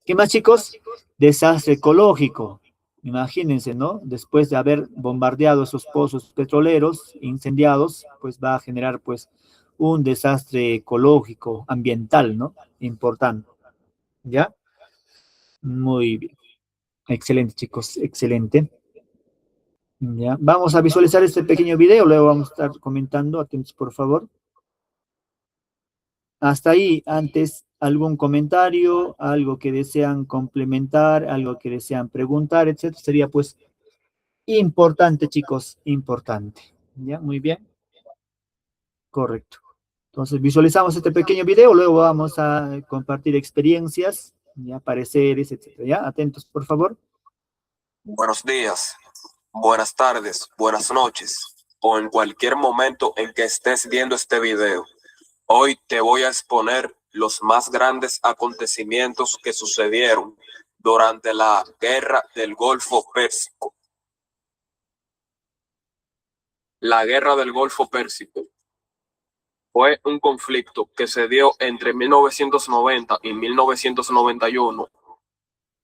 ¿Qué más, chicos? Desastre ecológico. Imagínense, ¿no? Después de haber bombardeado esos pozos petroleros incendiados, pues va a generar, pues, un desastre ecológico, ambiental, ¿no? Importante. ¿Ya? Muy bien. Excelente, chicos, excelente. Ya, vamos a visualizar este pequeño video, luego vamos a estar comentando, atentos por favor. Hasta ahí, antes, algún comentario, algo que desean complementar, algo que desean preguntar, etcétera, sería pues importante, chicos, importante. Ya, muy bien, correcto. Entonces visualizamos este pequeño video, luego vamos a compartir experiencias, ya, pareceres, etcétera. Ya, atentos por favor. Buenos días, buenas tardes, buenas noches o en cualquier momento en que estés viendo este video. Hoy te voy a exponer los más grandes acontecimientos que sucedieron durante la Guerra del Golfo Pérsico. La Guerra del Golfo Pérsico fue un conflicto que se dio entre 1990 y 1991.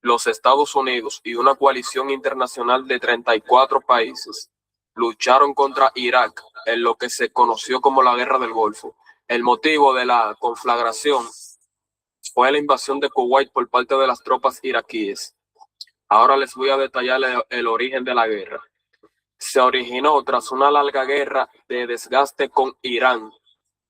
Los Estados Unidos y una coalición internacional de 34 países lucharon contra Irak en lo que se conoció como la Guerra del Golfo. El motivo de la conflagración fue la invasión de Kuwait por parte de las tropas iraquíes. Ahora les voy a detallar el origen de la guerra. Se originó tras una larga guerra de desgaste con Irán.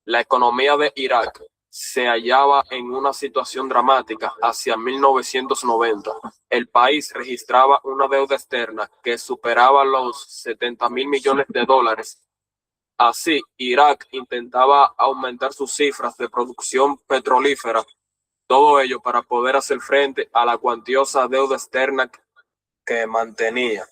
La economía de Irak se hallaba en una situación dramática hacia 1990. El país registraba una deuda externa que superaba los 70.000 millones de dólares. Así, Irak intentaba aumentar sus cifras de producción petrolífera, todo ello para poder hacer frente a la cuantiosa deuda externa que mantenía.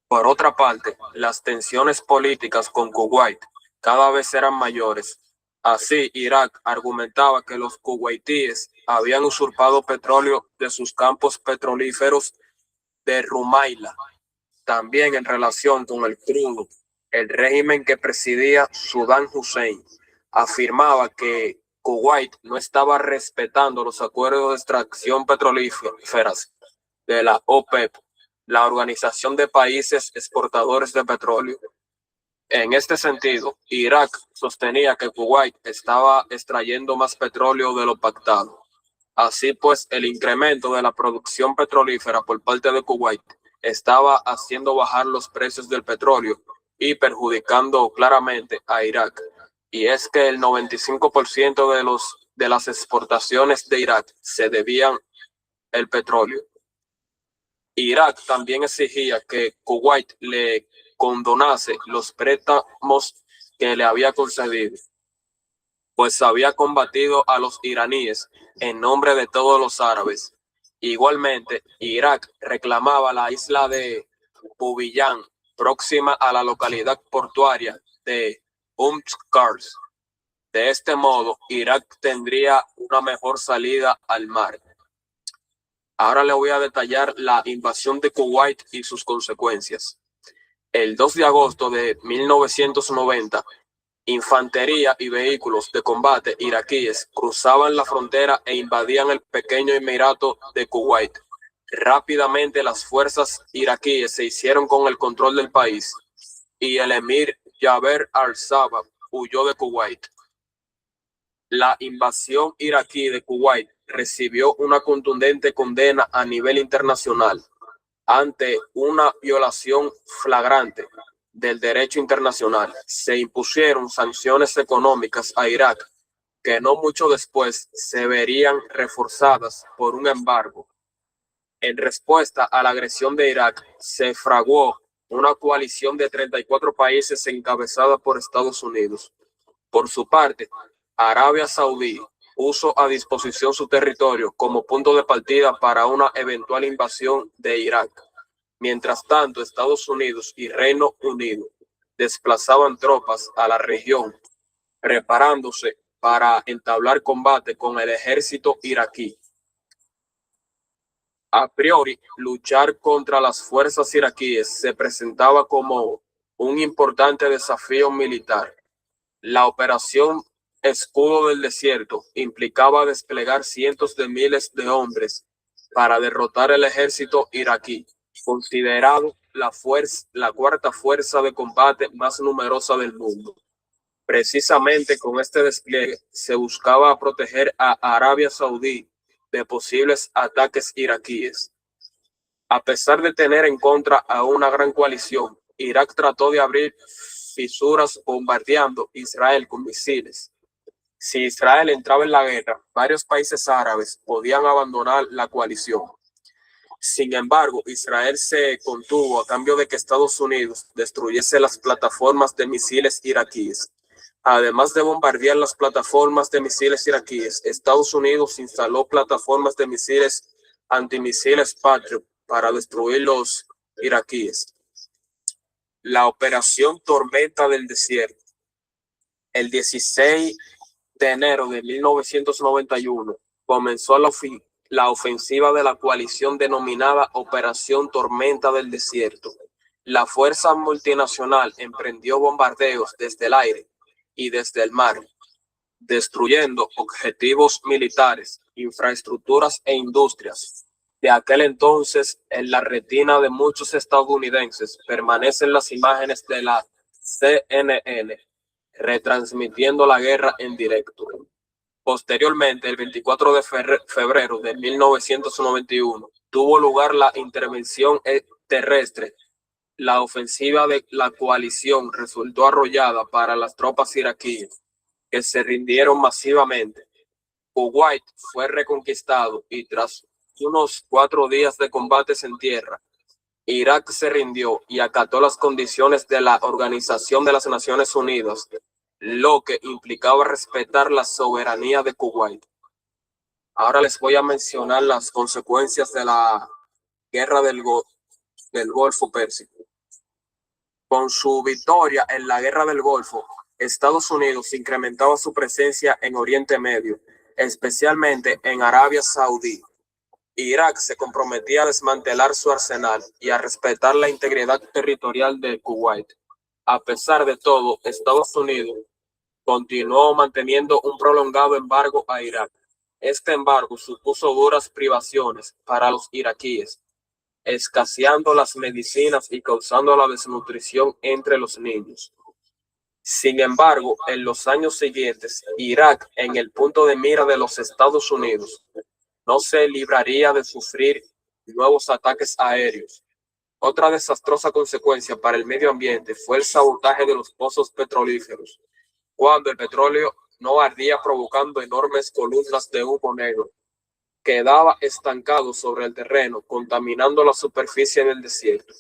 Por otra parte, las tensiones políticas con Kuwait cada vez eran mayores. Así, Irak argumentaba que los kuwaitíes habían usurpado petróleo de sus campos petrolíferos de Rumaila. También en relación con el crudo, el régimen que presidía Saddam Hussein afirmaba que Kuwait no estaba respetando los acuerdos de extracción petrolíferas de la OPEP, la Organización de Países Exportadores de Petróleo. En este sentido, Irak sostenía que Kuwait estaba extrayendo más petróleo de lo pactado. Así pues, el incremento de la producción petrolífera por parte de Kuwait estaba haciendo bajar los precios del petróleo y perjudicando claramente a Irak. Y es que el 95% de los de las exportaciones de Irak se debían el petróleo. Irak también exigía que Kuwait le condonase los préstamos que le había concedido, pues había combatido a los iraníes en nombre de todos los árabes. Igualmente, Irak reclamaba la isla de Bubiyán, próxima a la localidad portuaria de Qars. De este modo, Irak tendría una mejor salida al mar. Ahora le voy a detallar la invasión de Kuwait y sus consecuencias. El 2 de agosto de 1990, infantería y vehículos de combate iraquíes cruzaban la frontera e invadían el pequeño emirato de Kuwait. Rápidamente las fuerzas iraquíes se hicieron con el control del país y el emir Jaber al-Sabah huyó de Kuwait. La invasión iraquí de Kuwait recibió una contundente condena a nivel internacional ante una violación flagrante del derecho internacional. Se impusieron sanciones económicas a Irak que no mucho después se verían reforzadas por un embargo. En respuesta a la agresión de Irak, se fraguó una coalición de 34 países encabezada por Estados Unidos. Por su parte, Arabia Saudí puso a disposición su territorio como punto de partida para una eventual invasión de Irak. Mientras tanto, Estados Unidos y Reino Unido desplazaban tropas a la región, preparándose para entablar combate con el ejército iraquí. A priori, luchar contra las fuerzas iraquíes se presentaba como un importante desafío militar. La operación Escudo del Desierto implicaba desplegar cientos de miles de hombres para derrotar el ejército iraquí, considerado la cuarta fuerza de combate más numerosa del mundo. Precisamente con este despliegue se buscaba proteger a Arabia Saudí de posibles ataques iraquíes. A pesar de tener en contra a una gran coalición, Irak trató de abrir fisuras bombardeando Israel con misiles. Si Israel entraba en la guerra, varios países árabes podían abandonar la coalición. Sin embargo, Israel se contuvo a cambio de que Estados Unidos destruyese las plataformas de misiles iraquíes. Además de bombardear las plataformas de misiles iraquíes, Estados Unidos instaló plataformas de misiles antimisiles Patriot para destruir los iraquíes. La operación Tormenta del Desierto. El 16 de enero de 1991 comenzó la ofensiva de la coalición denominada Operación Tormenta del Desierto. La fuerza multinacional emprendió bombardeos desde el aire y desde el mar, destruyendo objetivos militares, infraestructuras e industrias. De aquel entonces, en la retina de muchos estadounidenses permanecen las imágenes de la CNN retransmitiendo la guerra en directo. Posteriormente, el 24 de febrero de 1991, tuvo lugar la intervención terrestre. La ofensiva de la coalición resultó arrollada para las tropas iraquíes, que se rindieron masivamente. Kuwait fue reconquistado y tras unos 4 días de combates en tierra, Irak se rindió y acató las condiciones de la Organización de las Naciones Unidas, lo que implicaba respetar la soberanía de Kuwait. Ahora les voy a mencionar las consecuencias de la guerra del Golfo Pérsico. Con su victoria en la guerra del Golfo, Estados Unidos incrementaba su presencia en Oriente Medio, especialmente en Arabia Saudí. Irak se comprometía a desmantelar su arsenal y a respetar la integridad territorial de Kuwait. A pesar de todo, Estados Unidos continuó manteniendo un prolongado embargo a Irak. Este embargo supuso duras privaciones para los iraquíes, escaseando las medicinas y causando la desnutrición entre los niños. Sin embargo, en los años siguientes, Irak, en el punto de mira de los Estados Unidos, no se libraría de sufrir nuevos ataques aéreos. Otra desastrosa consecuencia para el medio ambiente fue el sabotaje de los pozos petrolíferos. Cuando el petróleo no ardía provocando enormes columnas de humo negro. Quedaba estancado sobre el terreno, contaminando la superficie del desierto.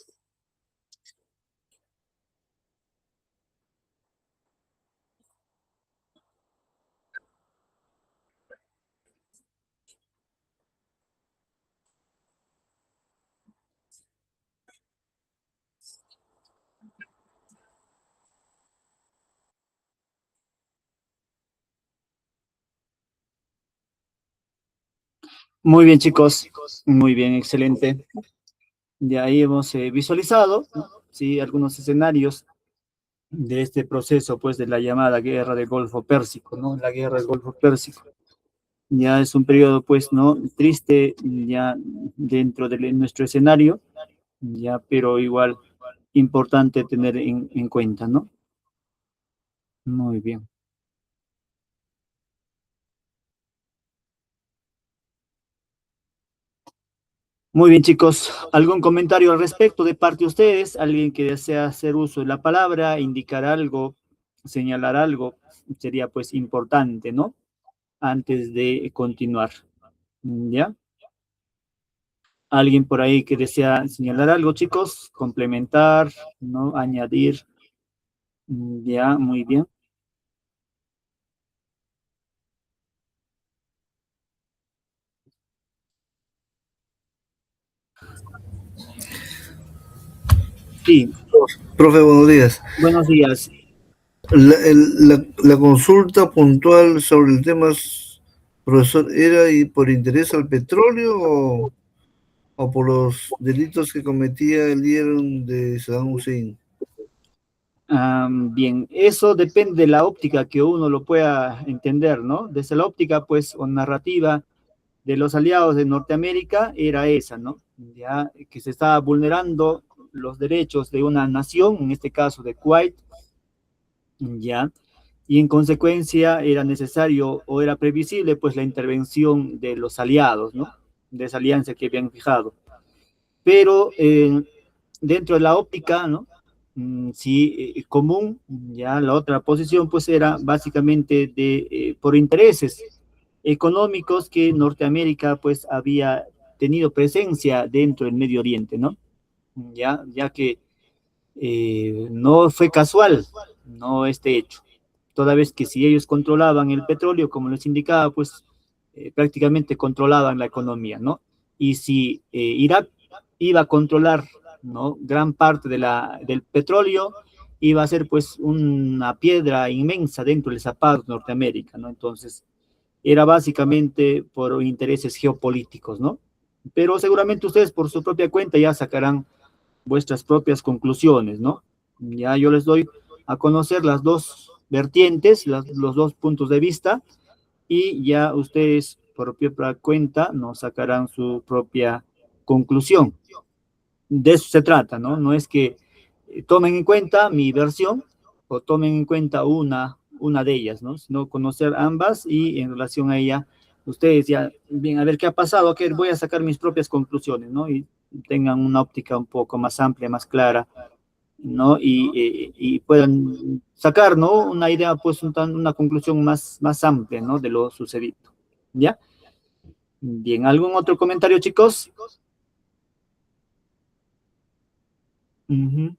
Muy bien, chicos. Muy bien, excelente. De ahí hemos visualizado, ¿no? Sí, algunos escenarios de este proceso, pues, de la llamada Guerra del Golfo Pérsico, ¿no? La Guerra del Golfo Pérsico. Ya es un periodo, pues, ¿no? Triste, ya dentro de nuestro escenario, ya, pero igual importante tener en cuenta, ¿no? Muy bien. Muy bien, chicos. ¿Algún comentario al respecto de parte de ustedes? ¿Alguien que desea hacer uso de la palabra, indicar algo, señalar algo? Sería pues importante, ¿no? Antes de continuar. ¿Ya? ¿Alguien por ahí que desea señalar algo, chicos? Complementar, ¿no? Añadir. Ya, muy bien. Sí, Profe, buenos días. buenos días. La consulta puntual sobre el tema, profesor, ¿era y por interés al petróleo o por los delitos que cometía el líder de Saddam Hussein? Bien, eso depende de la óptica que uno lo pueda entender, ¿no? Desde la óptica, pues, o narrativa de los aliados de Norteamérica era esa, ¿no? Ya que se estaba vulnerando los derechos de una nación, en este caso de Kuwait, ya, y en consecuencia era necesario o era previsible, pues, la intervención de los aliados, ¿no? De esa alianza que habían fijado. Pero dentro de la óptica, ¿no? Sí, común, ya la otra posición pues era básicamente por intereses económicos que Norteamérica pues había tenido presencia dentro del Medio Oriente, ¿no? Ya que no fue casual, no este hecho, toda vez que si ellos controlaban el petróleo, como les indicaba, pues prácticamente controlaban la economía, ¿no? Y si Irak iba a controlar, ¿no? Gran parte del petróleo, iba a ser pues una piedra inmensa dentro del zapato de Norteamérica, ¿no? Entonces, era básicamente por intereses geopolíticos, ¿no? Pero seguramente ustedes por su propia cuenta ya sacarán vuestras propias conclusiones, ¿no? Ya yo les doy a conocer las dos vertientes, los dos puntos de vista, y ya ustedes por propia cuenta nos sacarán su propia conclusión. De eso se trata, ¿no? No es que tomen en cuenta mi versión o tomen en cuenta una de ellas, ¿no? Sino conocer ambas y en relación a ella, ustedes ya, bien, a ver qué ha pasado, que voy a sacar mis propias conclusiones, ¿no? Y tengan una óptica un poco más amplia, más clara, ¿no? Y puedan sacar, ¿no? Una idea, pues, una conclusión más amplia, ¿no? De lo sucedido, ¿ya? Bien, ¿algún otro comentario, chicos? Ujú.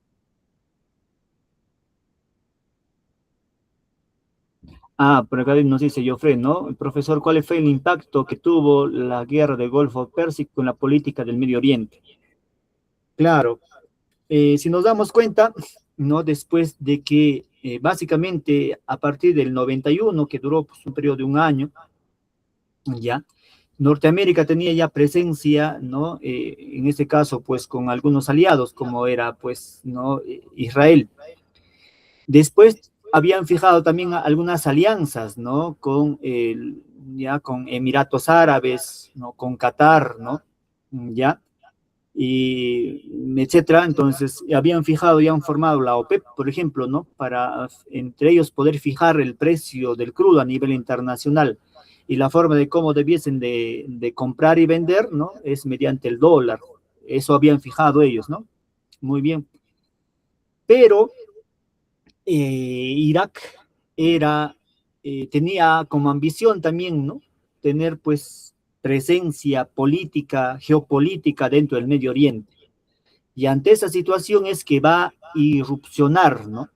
Por acá nos dice Joffre, ¿no? Profesor, ¿cuál fue el impacto que tuvo la guerra del Golfo Pérsico en la política del Medio Oriente? Claro, si nos damos cuenta, ¿no? Después de que básicamente a partir del 91, que duró pues, un periodo de un año, ya, Norteamérica tenía ya presencia, ¿no? En este caso, pues con algunos aliados, como era, pues, ¿no? Israel. Después habían fijado también algunas alianzas, ¿no? Ya con Emiratos Árabes, ¿no? Con Qatar, ¿no? Ya, y etcétera. Entonces, habían fijado, ya han formado la OPEP, por ejemplo, ¿no? Para entre ellos poder fijar el precio del crudo a nivel internacional. Y la forma de cómo debiesen de comprar y vender, ¿no? Es mediante el dólar. Eso habían fijado ellos, ¿no? Muy bien. Pero Irak era tenía como ambición también, ¿no? Tener pues presencia política, geopolítica dentro del Medio Oriente. Y ante esa situación es que va a irrupcionar, ¿no?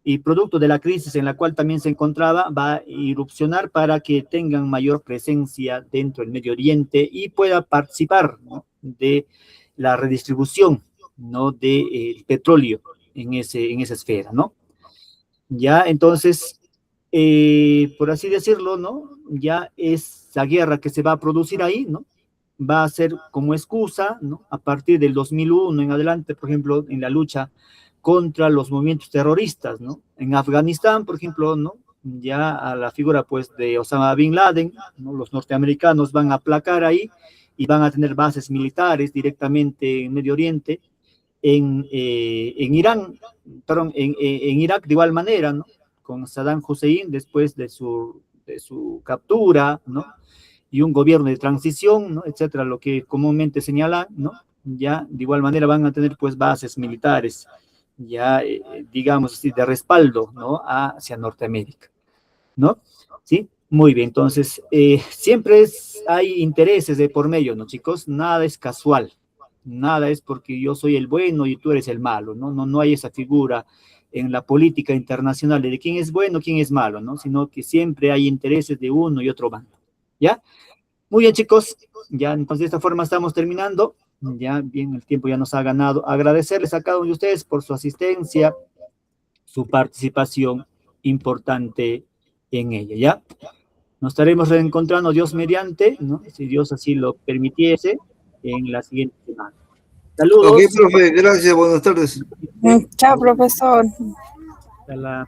Y producto de la crisis en la cual también se encontraba, va a irrupcionar para que tengan mayor presencia dentro del Medio Oriente y pueda participar, ¿no? De la redistribución, ¿no? Del petróleo en esa esfera, ¿no? Ya, entonces, por así decirlo, ¿no? Ya esa guerra que se va a producir ahí, ¿no? Va a ser como excusa, ¿no? A partir del 2001 en adelante, por ejemplo, en la lucha contra los movimientos terroristas, ¿no? En Afganistán, por ejemplo, ¿no? Ya a la figura, pues, de Osama Bin Laden, ¿no? Los norteamericanos van a aplacar ahí y van a tener bases militares directamente en Medio Oriente, en Irán, perdón, en Irak de igual manera, ¿no? Con Saddam Hussein después de su captura, ¿no? Y un gobierno de transición, ¿no? Etcétera, lo que comúnmente señalan, ¿no? Ya de igual manera van a tener pues bases militares, ya digamos así, de respaldo, ¿no? Hacia Norteamérica, ¿no? ¿Sí? Muy bien, entonces, siempre hay intereses de por medio, ¿no, chicos? Nada es casual, nada es porque yo soy el bueno y tú eres el malo, ¿no? No hay esa figura en la política internacional de quién es bueno, quién es malo, ¿no? Sino que siempre hay intereses de uno y otro bando, ¿ya? Muy bien, chicos, ya entonces de esta forma estamos terminando, ya bien, el tiempo ya nos ha ganado. Agradecerles a cada uno de ustedes por su asistencia, su participación importante en ella, ¿ya? Nos estaremos reencontrando, Dios mediante, ¿no? Si Dios así lo permitiese, en la siguiente semana. Saludos. Ok, profe, gracias, buenas tardes. Chao, profesor. Hasta la